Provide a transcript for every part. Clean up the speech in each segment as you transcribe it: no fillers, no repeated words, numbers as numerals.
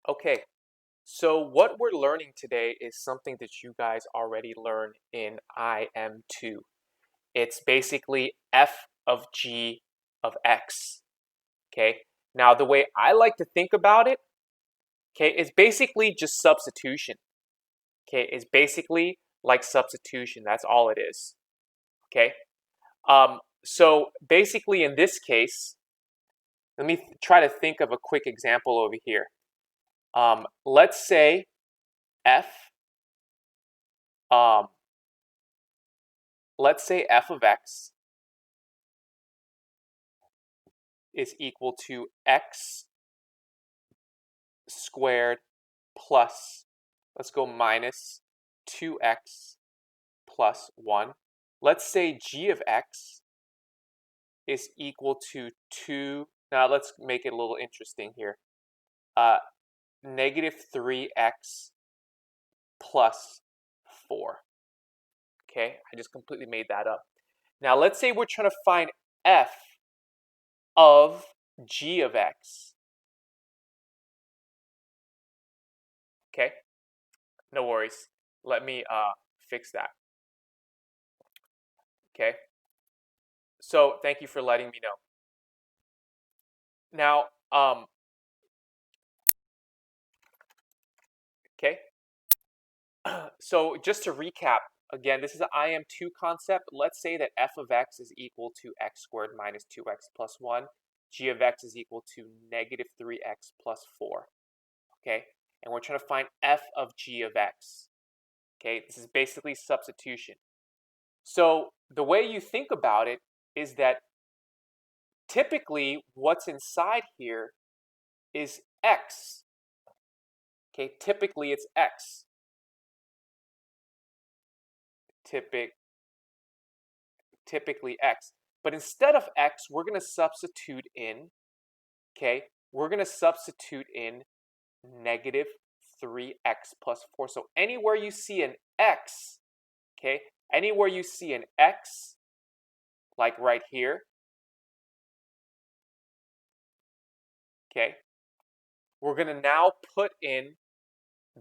Okay, so what we're learning today is something that you guys already learned in IM2. It's basically f of g of x. Okay, now the way I like to think about it, okay, is basically just substitution. Okay, it's basically like substitution. That's all it is. Okay, so basically in this case, let me try to think of a quick example over here. Let's say f um, let's say f of x is equal to x squared plus, let's go minus 2x plus 1. Let's say g of x is equal to 2. Now let's make it a little interesting here. Negative 3x plus 4. Okay, I just completely made that up. Now let's say we're trying to find f of g of x. Okay, no worries. Let me fix that. Okay, so thank you for letting me know. Now, okay, so just to recap, again, this is an IM2 concept. Let's say that f of x is equal to x squared minus 2x plus 1. G of x is equal to negative 3x plus 4. Okay, and we're trying to find f of g of x. Okay, this is basically substitution. So the way you think about it is that typically what's inside here is x. Okay, typically it's x. Typically x. But instead of x, we're going to substitute in, okay, we're going to substitute in negative 3x plus 4. So anywhere you see an x, okay, anywhere you see an x, like right here, okay, we're going to now put in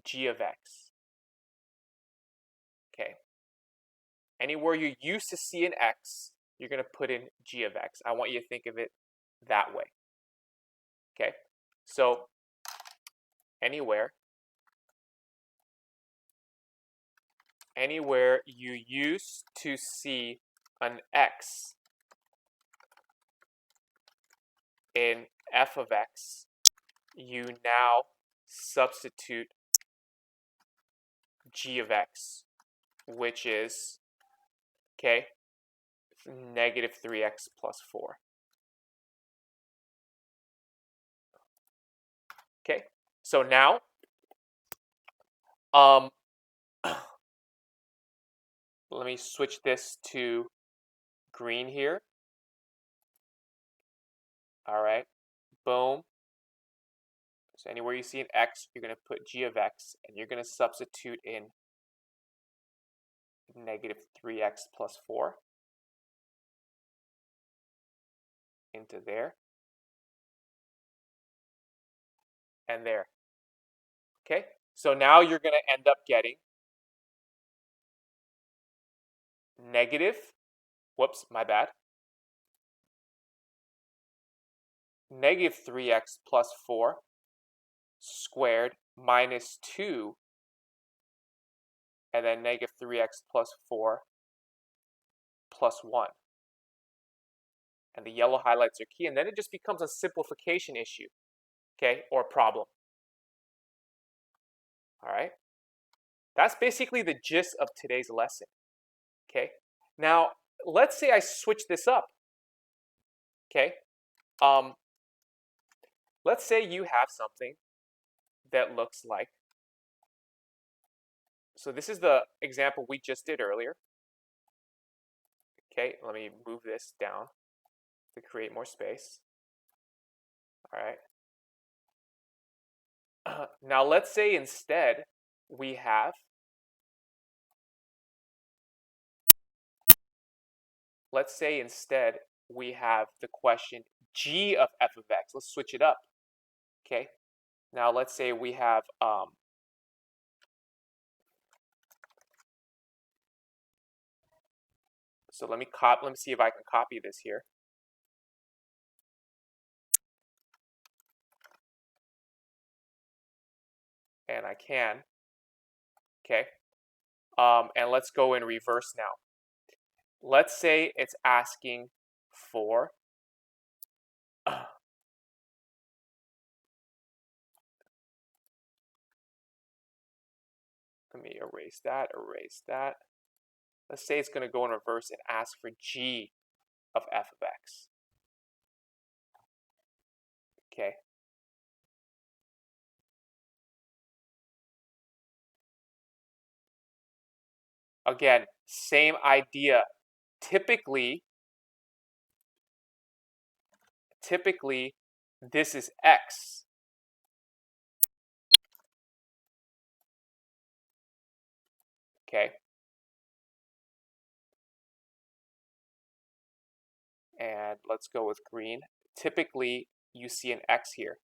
g of x. Okay. Anywhere you used to see an x, you're going to put in g of x. I want you to think of it that way. Okay. So anywhere you used to see an x in f of x, you now substitute g of x, which is, okay, negative 3x plus 4. Okay, so now, let me switch this to green here. All right, boom. So anywhere you see an x, you're going to put g of x, and you're going to substitute in negative 3x plus 4 into there and there. Okay, so now you're going to end up getting negative, whoops, my bad, negative 3x plus 4 squared minus 2, and then negative 3x plus 4 plus 1. And the yellow highlights are key, and then it just becomes a simplification issue, okay, or problem. All right, that's basically the gist of today's lesson. Okay, now let's say I switch this up. Okay, let's say you have something that looks like, so this is the example we just did earlier. Okay, let me move this down to create more space. All right. Now let's say instead we have, the question g of f of x. Let's switch it up. Okay, Now let's say we have so let me see if I can copy this here. And I can. Okay. And let's go in reverse now. Let's say it's asking for let me erase that. Let's say it's going to go in reverse and ask for g of f of x. Okay. Again, same idea. Typically, this is x. Okay. And let's go with green. Typically, you see an x here.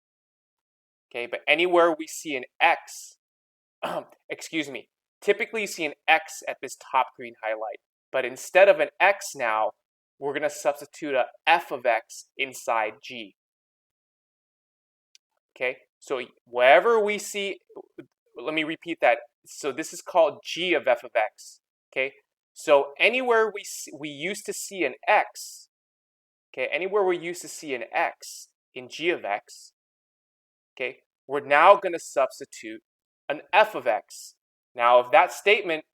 Okay, but anywhere we see an x, excuse me, typically you see an x at this top green highlight. But instead of an x now, we're going to substitute a f of x inside g. Okay, so wherever we see, let me repeat that. So this is called g of f of x. Okay, so anywhere we used to see an x, okay, anywhere we used to see an x in g of x, okay, we're now going to substitute an f of x. Now, if that statement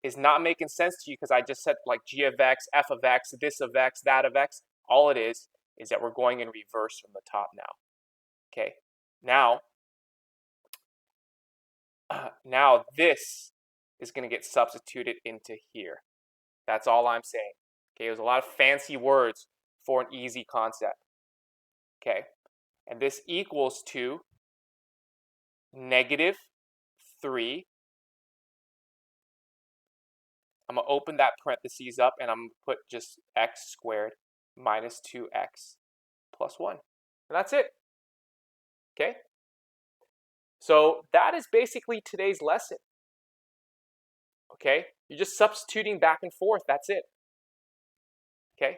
is not making sense to you because I just said like g of x, f of x, this of x, that of x, all it is that we're going in reverse from the top now. Okay, now this is going to get substituted into here. That's all I'm saying. Okay, there's a lot of fancy words for an easy concept. Okay, and this equals to negative 3. I'm going to open that parentheses up and I'm going to put just x squared minus 2x plus 1. And that's it. Okay? So that is basically today's lesson. Okay? You're just substituting back and forth. That's it. Okay?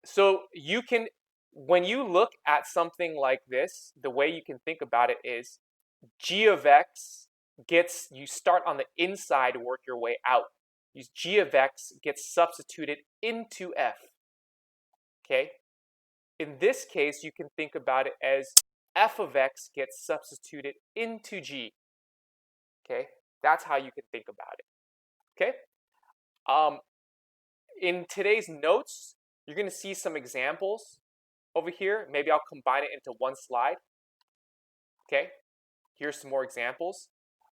So you can, when you look at something like this, the way you can think about it is g of x gets, you start on the inside, work your way out. Use g of x gets substituted into f. Okay? In this case, you can think about it as f of x gets substituted into g. Okay? That's how you can think about it. Okay? In today's notes, you're going to see some examples over here. Maybe I'll combine it into one slide. Okay? Here's some more examples.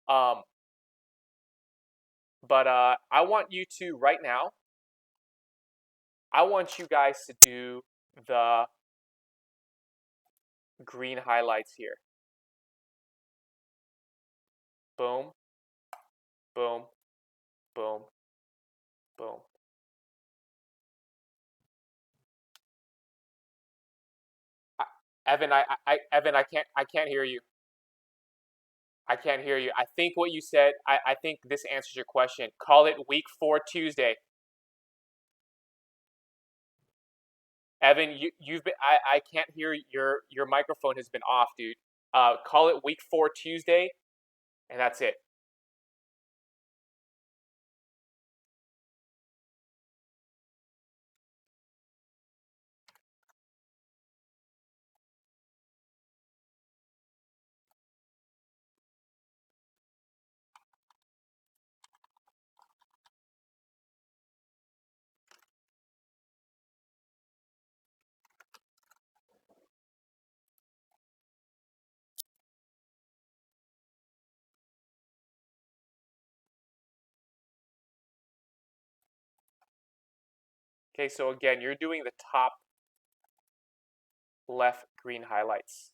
But I want you to, right now, I want you guys to do the green highlights here. Boom, boom, boom, boom. Evan, Evan, I can't hear you. I can't hear you. I think what you said, I think this answers your question. Call it week 4 Tuesday. Evan, you've been, I can't hear your microphone has been off, dude. Call it week 4 Tuesday, and that's it. Okay, so again, you're doing the top left green highlights.